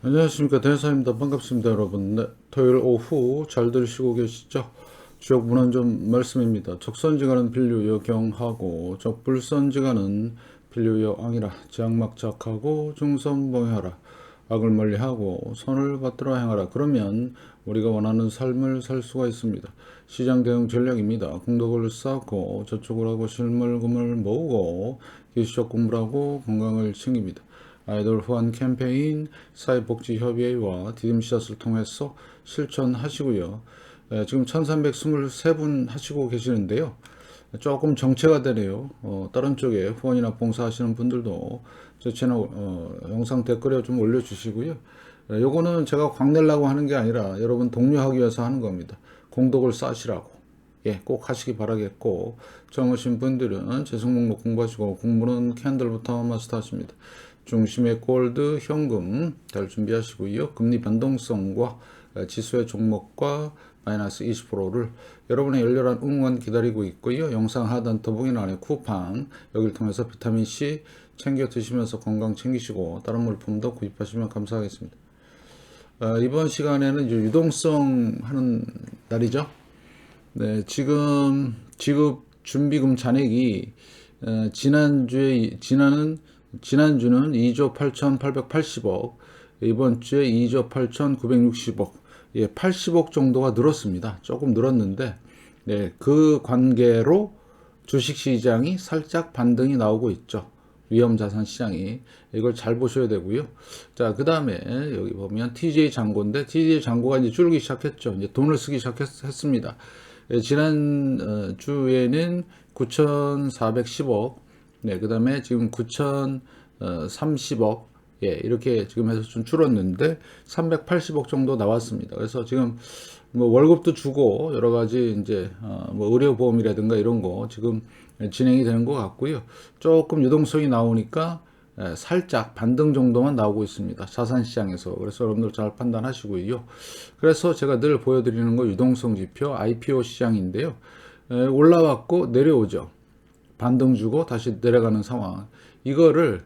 안녕하십니까, 대사입니다. 반갑습니다, 여러분. 네, 토요일 오후 잘 들으시고 계시죠? 주역 문헌 말씀입니다. 적선지가는 빌류여 경하고 적불선지가는 빌류여 앙이라. 지악막작하고 중선봉해하라. 악을 멀리하고 선을 받들어 행하라. 그러면 우리가 원하는 삶을 살 수가 있습니다. 시장 대응 전략입니다. 공덕을 쌓고 저축을 하고 실물금을 모으고 기술적 공부를 하고 건강을 챙깁니다. 아이돌 후원 캠페인 사회복지협의회와 디딤씨앗을 통해서 실천하시고요. 지금 1323분 하시고 계시는데요. 조금 정체가 되네요. 다른 쪽에 후원이나 봉사하시는 분들도 저 채널 영상 댓글에 좀 올려주시고요. 요거는 제가 광내려고 하는 게 아니라 여러분 독려하기 위해서 하는 겁니다. 공덕을 쌓으시라고. 예, 꼭 하시기 바라겠고, 정하신 분들은 재성 목록 공부하시고 공부는 캔들부터 마스터하십니다. 중심의 골드, 현금 잘 준비하시고요. 금리 변동성과 지수의 종목과 마이너스 20%를 여러분의 열렬한 응원 기다리고 있고요. 영상 하단 더보기란에 쿠팡 여기를 통해서 비타민C 챙겨 드시면서 건강 챙기시고 다른 물품도 구입하시면 감사하겠습니다. 이번 시간에는 이제 유동성 하는 날이죠. 네, 지금 지급 준비금 잔액이 지난주는 2조 8,880억, 이번 주에 2조 8,960억, 예, 80억 정도가 늘었습니다. 조금 늘었는데, 네, 그 관계로 주식시장이 살짝 반등이 나오고 있죠. 위험자산 시장이. 이걸 잘 보셔야 되고요. 자, 그 다음에 여기 보면 TJ 잔고인데, TJ 잔고가 이제 줄기 시작했죠. 이제 돈을 쓰기 시작했습니다. 지난 주에는 9,410억, 네, 그 다음에 지금 9,030억, 예, 이렇게 지금 해서 좀 줄었는데 380억 정도 나왔습니다. 그래서 지금 뭐 월급도 주고 여러 가지 이제 뭐 의료보험이라든가 이런 거 지금 진행이 되는 것 같고요. 조금 유동성이 나오니까 살짝 반등 정도만 나오고 있습니다. 자산시장에서. 그래서 여러분들 잘 판단하시고요. 그래서 제가 늘 보여드리는 거 유동성 지표 IPO 시장인데요. 올라왔고 내려오죠. 반등 주고 다시 내려가는 상황. 이거를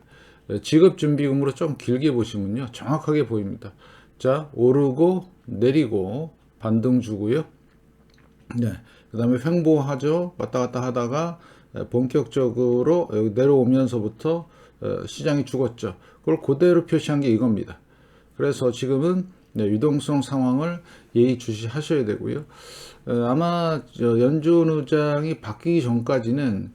지급준비금으로 좀 길게 보시면요. 정확하게 보입니다. 자, 오르고 내리고 반등 주고요. 네. 그 다음에 횡보하죠. 왔다 갔다 하다가 본격적으로 여기 내려오면서부터 시장이 죽었죠. 그걸 그대로 표시한 게 이겁니다. 그래서 지금은 유동성 상황을 예의주시하셔야 되고요. 아마 연준 의장이 바뀌기 전까지는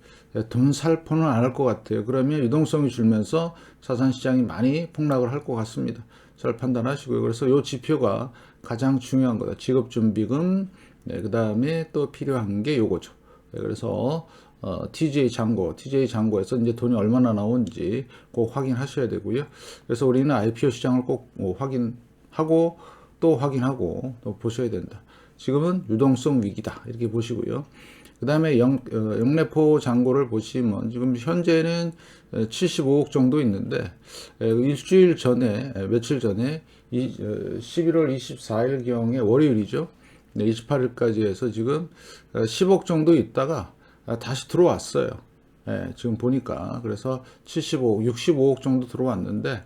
돈 살 폰은 안 할 것 같아요. 그러면 유동성이 줄면서 자산시장이 많이 폭락을 할 것 같습니다. 잘 판단하시고요. 그래서 이 지표가 가장 중요한 거다. 지급준비금, 네, 그 다음에 또 필요한 게 요거죠. 네, 그래서 TJ 잔고에서 이제 돈이 얼마나 나오는지 꼭 확인하셔야 되고요. 그래서 우리는 IPO 시장을 꼭 확인하고 또 확인하고 또 보셔야 된다. 지금은 유동성 위기다. 이렇게 보시고요. 그 다음에 영래포 잔고를 보시면 지금 현재는 75억 정도 있는데 일주일 전에 며칠 전에 11월 24일경에 월요일이죠. 28일까지 해서 지금 10억 정도 있다가 다시 들어왔어요. 지금 보니까 그래서 75억, 65억 정도 들어왔는데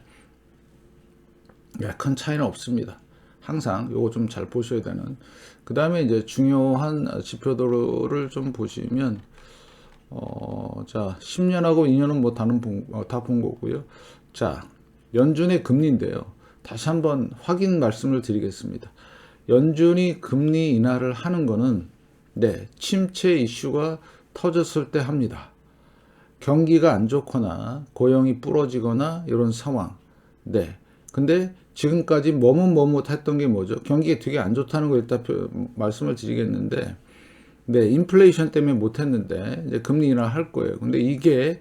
큰 차이는 없습니다. 항상 요거 좀 잘 보셔야 되는. 그 다음에 이제 중요한 지표들을 좀 보시면, 자, 10년하고 2년은 뭐 다 본 거고요. 자, 연준의 금리인데요. 다시 한번 확인 말씀을 드리겠습니다. 연준이 금리 인하를 하는 거는, 네, 침체 이슈가 터졌을 때 합니다. 경기가 안 좋거나 고용이 부러지거나 이런 상황. 네. 근데 지금까지 머뭇했던 게 뭐죠? 경기가 되게 안 좋다는 거 일단 말씀을 드리겠는데, 네, 인플레이션 때문에 못했는데 이제 금리 인하 할 거예요. 근데 이게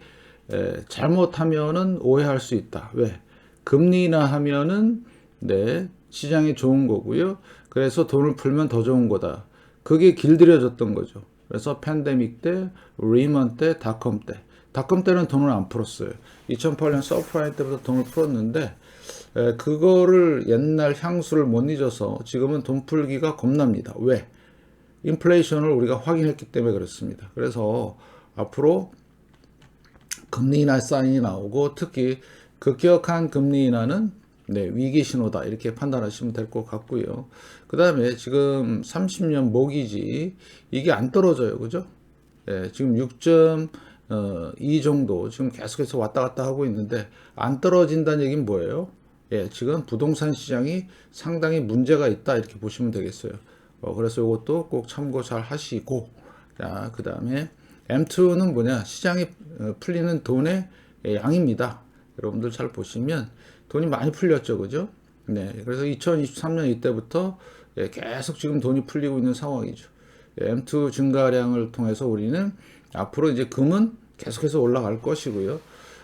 잘못하면은 오해할 수 있다. 왜? 금리 인하하면은 네, 시장에 좋은 거고요. 그래서 돈을 풀면 더 좋은 거다. 그게 길들여졌던 거죠. 그래서 팬데믹 때, 리먼 때, 닷컴 때. 닷컴 때는 돈을 안 풀었어요. 2008년 서프라임 때부터 돈을 풀었는데 그거를 옛날 향수를 못 잊어서 지금은 돈 풀기가 겁납니다. 왜? 인플레이션을 우리가 확인했기 때문에 그렇습니다. 그래서 앞으로 금리 인하 사인이 나오고 특히 급격한 금리 인하는 네, 위기 신호다 이렇게 판단하시면 될 것 같고요. 그 다음에 지금 30년 모기지 이게 안 떨어져요, 그죠? 예, 지금 6.2 정도 지금 계속해서 왔다 갔다 하고 있는데 안 떨어진다는 얘기는 뭐예요? 예, 지금 부동산 시장이 상당히 문제가 있다 이렇게 보시면 되겠어요. 그래서 이것도 꼭 참고 잘 하시고, 자, 그 다음에 M2는 뭐냐? 시장이 풀리는 돈의 양입니다. 여러분들 잘 보시면 돈이 많이 풀렸죠, 그죠? 네, 그래서 2023년 이때부터 계속 지금 돈이 풀리고 있는 상황이죠. M2 증가량을 통해서 우리는 앞으로 이제 금은 계속해서 올라갈 것이고요.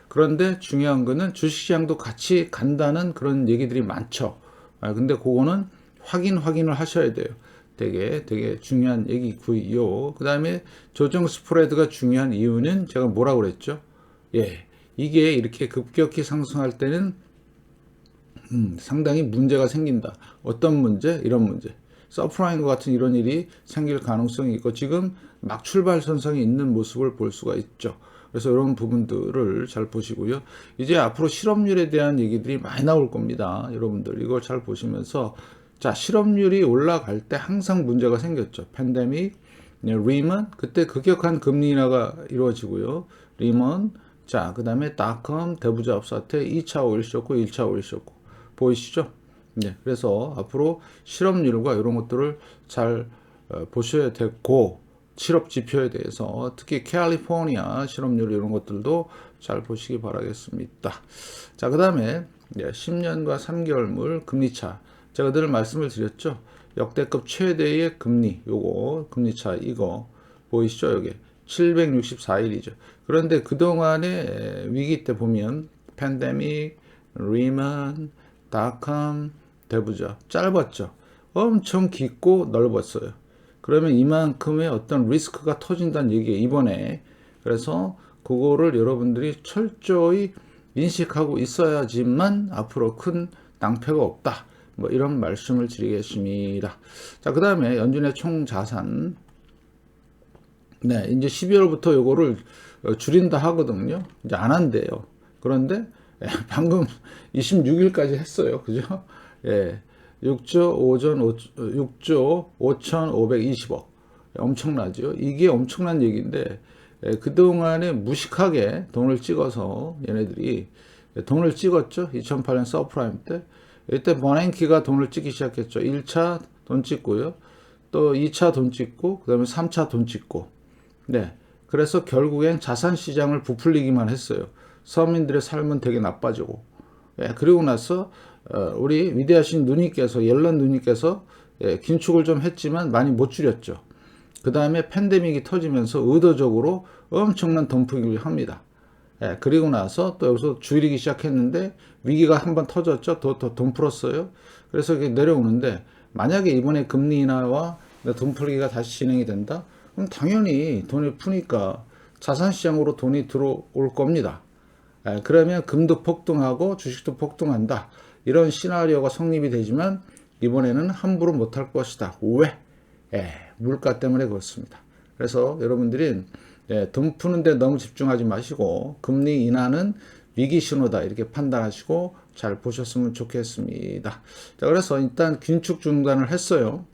그런데 중요한 거는 주식시장도 같이 간다는 그런 얘기들이 많죠. 근데 그거는 확인을 하셔야 돼요. 되게 중요한 얘기고요. 그 다음에 조정 스프레드가 중요한 이유는 제가 뭐라고 그랬죠? 예, 이게 이렇게 급격히 상승할 때는 상당히 문제가 생긴다. 어떤 문제? 이런 문제. 서프라임과 같은 이런 일이 생길 가능성이 있고 지금 막 출발선상에 있는 모습을 볼 수가 있죠. 그래서 이런 부분들을 잘 보시고요. 이제 앞으로 실업률에 대한 얘기들이 많이 나올 겁니다. 여러분들 이걸 잘 보시면서 자, 실업률이 올라갈 때 항상 문제가 생겼죠. 팬데믹, 리먼, 그때 급격한 금리 인하가 이루어지고요. 리먼, 자, 그 다음에 닷컴 대부자업 사태 2차 오일 쇼크, 1차 오일 쇼크. 보이시죠? 네, 그래서 앞으로 실업률과 이런 것들을 잘 보셔야 되고 실업 지표에 대해서 특히 캘리포니아 실업률 이런 것들도 잘 보시기 바라겠습니다. 자, 그 다음에 10년과 3개월물 금리차 제가 늘 말씀을 드렸죠. 역대급 최대의 금리 요거 금리차 이거 보이시죠? 여기 764일이죠. 그런데 그동안의 위기 때 보면 팬데믹, 리먼, 닷컴, 대부자 짧았죠. 엄청 깊고 넓었어요. 그러면 이만큼의 어떤 리스크가 터진다는 얘기예요. 이번에. 그래서 그거를 여러분들이 철저히 인식하고 있어야지만 앞으로 큰 낭패가 없다. 뭐 이런 말씀을 드리겠습니다. 자, 그 다음에 연준의 총 자산. 네, 이제 12월부터 요거를 줄인다 하거든요. 이제 안 한대요. 그런데 방금 26일까지 했어요. 그죠? 예. 6조 5,520억. 엄청나죠? 이게 엄청난 얘기인데, 그동안에 무식하게 돈을 찍어서 얘네들이 돈을 찍었죠? 2008년 서프라임 때. 이때 버냉키가 돈을 찍기 시작했죠. 1차 돈 찍고요. 또 2차 돈 찍고, 그 다음에 3차 돈 찍고. 네. 그래서 결국엔 자산 시장을 부풀리기만 했어요. 서민들의 삶은 되게 나빠지고. 예, 그리고 나서 우리 위대하신 누님께서 옐런 누님께서 긴축을 좀 했지만 많이 못 줄였죠. 그 다음에 팬데믹이 터지면서 의도적으로 엄청난 덤프기를 합니다. 예, 그리고 나서 또 여기서 줄이기 시작했는데 위기가 한번 터졌죠. 더 돈 풀었어요. 그래서 이게 내려오는데 만약에 이번에 금리 인하와 돈 풀기가 다시 진행이 된다? 그럼 당연히 돈을 푸니까 자산시장으로 돈이 들어올 겁니다. 그러면 금도 폭등하고 주식도 폭등한다. 이런 시나리오가 성립이 되지만 이번에는 함부로 못할 것이다. 왜? 물가 때문에 그렇습니다. 그래서 여러분들이 돈 푸는 데 너무 집중하지 마시고 금리 인하는 위기 신호다 이렇게 판단하시고 잘 보셨으면 좋겠습니다. 자, 그래서 일단 긴축 중단을 했어요.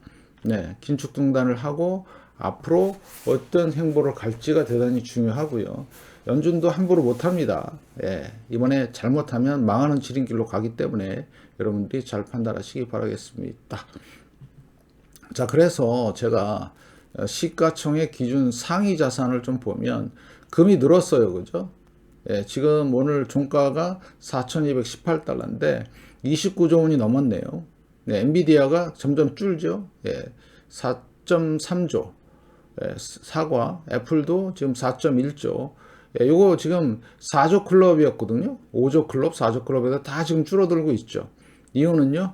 네, 긴축 중단을 하고 앞으로 어떤 행보를 갈지가 대단히 중요하고요. 연준도 함부로 못합니다. 이번에 잘못하면 망하는 지름길로 가기 때문에 여러분들이 잘 판단하시기 바라겠습니다. 자, 그래서 제가 시가총액 기준 상위 자산을 좀 보면 금이 늘었어요. 그죠? 지금 오늘 종가가 4,218달러인데 29조 원이 넘었네요. 엔비디아가 점점 줄죠. 4.3조. 사과, 애플도 지금 4.1조. 요거 지금 4조 클럽이었거든요. 5조 클럽, 4조 클럽에서 다 지금 줄어들고 있죠. 이유는요,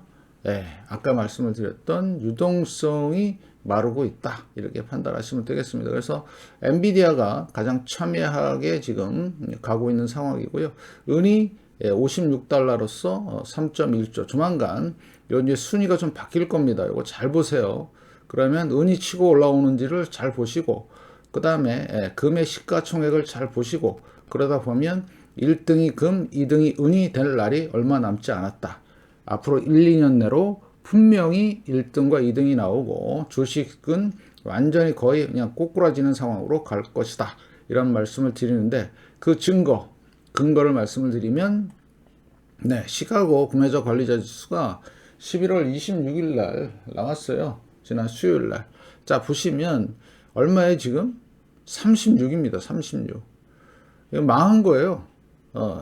아까 말씀을 드렸던 유동성이 마르고 있다. 이렇게 판단하시면 되겠습니다. 그래서 엔비디아가 가장 첨예하게 지금 가고 있는 상황이고요. 은이 56달러로서 3.1조. 조만간 요 이제 순위가 좀 바뀔 겁니다. 이거 잘 보세요. 그러면 은이 치고 올라오는지를 잘 보시고 그 다음에 금의 시가총액을 잘 보시고 그러다 보면 1등이 금, 2등이 은이 될 날이 얼마 남지 않았다. 앞으로 1, 2년 내로 분명히 1등과 2등이 나오고 주식은 완전히 거의 그냥 꼬꾸라지는 상황으로 갈 것이다. 이런 말씀을 드리는데 그 근거를 말씀을 드리면 네, 시카고 구매자 관리자 지수가 11월 26일 날 나왔어요. 지난 수요일 날. 자, 보시면 얼마에 지금 36입니다. 36. 이거 망한 거예요.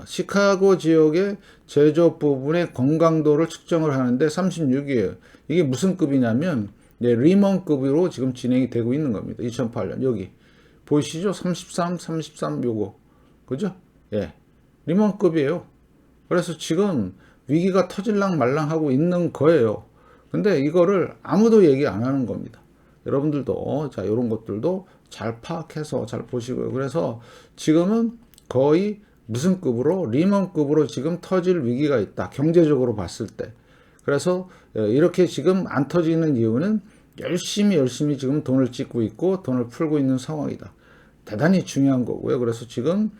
시카고 지역의 제조업 부분의 건강도를 측정을 하는데 36이에요. 이게 무슨 급이냐면 리먼급으로 지금 진행이 되고 있는 겁니다. 2008년 여기 보이시죠? 33 요거 그죠? 예, 리먼급이에요. 그래서 지금 위기가 터질랑 말랑 하고 있는 거예요. 근데 이거를 아무도 얘기 안 하는 겁니다. 여러분들도 자 이런 것들도 잘 파악해서 잘 보시고요. 그래서 지금은 거의 무슨 급으로 리먼급으로 지금 터질 위기가 있다. 경제적으로 봤을 때. 그래서 이렇게 지금 안 터지는 이유는 열심히 지금 돈을 찍고 있고 돈을 풀고 있는 상황이다. 대단히 중요한 거고요. 그래서 지금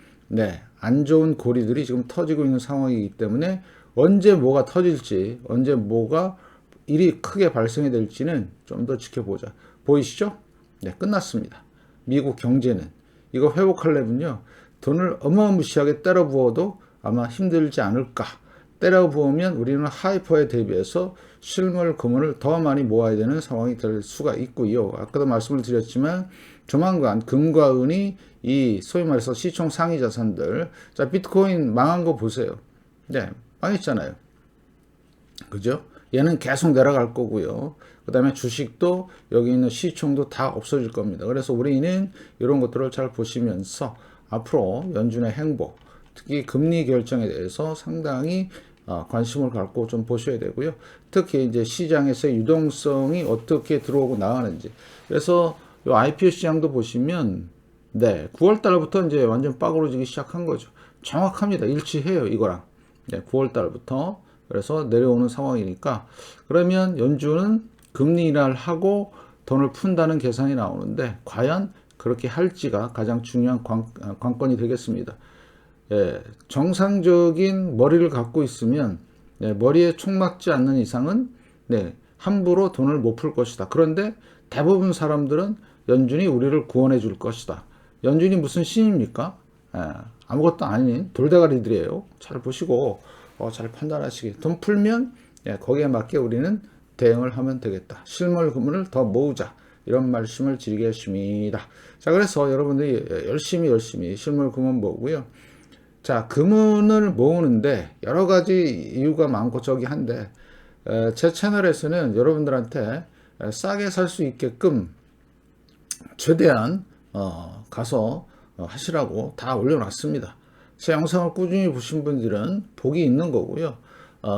안 좋은 고리들이 지금 터지고 있는 상황이기 때문에 언제 뭐가 터질지, 언제 뭐가 일이 크게 발생이 될지는 좀 더 지켜보자. 보이시죠? 네, 끝났습니다. 미국 경제는 이거 회복하려면요, 돈을 어마무시하게 때려 부어도 아마 힘들지 않을까. 때려 부으면 우리는 하이퍼에 대비해서 실물 금을 더 많이 모아야 되는 상황이 될 수가 있고요. 아까도 말씀을 드렸지만 조만간 금과 은이 이 소위 말해서 시총 상위 자산들, 자 비트코인 망한 거 보세요. 네, 망했잖아요. 그죠? 얘는 계속 내려갈 거고요. 그 다음에 주식도 여기 있는 시총도 다 없어질 겁니다. 그래서 우리는 이런 것들을 잘 보시면서 앞으로 연준의 행보, 특히 금리 결정에 대해서 상당히 관심을 갖고 좀 보셔야 되고요. 특히 이제 시장에서의 유동성이 어떻게 들어오고 나가는지. 그래서 이 IPO 시장도 보시면 9월 달부터 이제 완전 빠그러지기 시작한 거죠. 정확합니다. 일치해요, 이거랑. 9월 달부터. 그래서 내려오는 상황이니까 그러면 연준은 금리 인하를 하고 돈을 푼다는 계산이 나오는데 과연 그렇게 할지가 가장 중요한 관건이 되겠습니다. 정상적인 머리를 갖고 있으면 머리에 총 맞지 않는 이상은 함부로 돈을 못 풀 것이다. 그런데 대부분 사람들은 연준이 우리를 구원해 줄 것이다. 연준이 무슨 신입니까? 아무것도 아닌 돌대가리들이에요. 잘 보시고 잘 판단하시기. 돈 풀면 거기에 맞게 우리는 대응을 하면 되겠다. 실물 금을 더 모으자. 이런 말씀을 드리겠습니다. 자, 그래서 여러분들이 열심히 실물 금은 모으고요. 자, 금은을 모으는데 여러 가지 이유가 많고 저기 한데 제 채널에서는 여러분들한테 싸게 살 수 있게끔 최대한 가서 하시라고 다 올려놨습니다. 제 영상을 꾸준히 보신 분들은 복이 있는 거고요.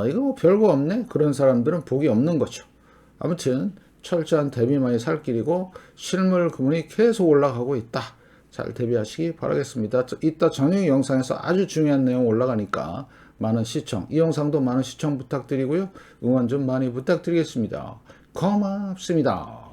이거 뭐 별거 없네? 그런 사람들은 복이 없는 거죠. 아무튼 철저한 대비만이 살 길이고 실물 금은이 계속 올라가고 있다. 잘 대비하시기 바라겠습니다. 이따 저녁 영상에서 아주 중요한 내용 올라가니까 많은 시청, 이 영상도 많은 시청 부탁드리고요. 응원 좀 많이 부탁드리겠습니다. 고맙습니다.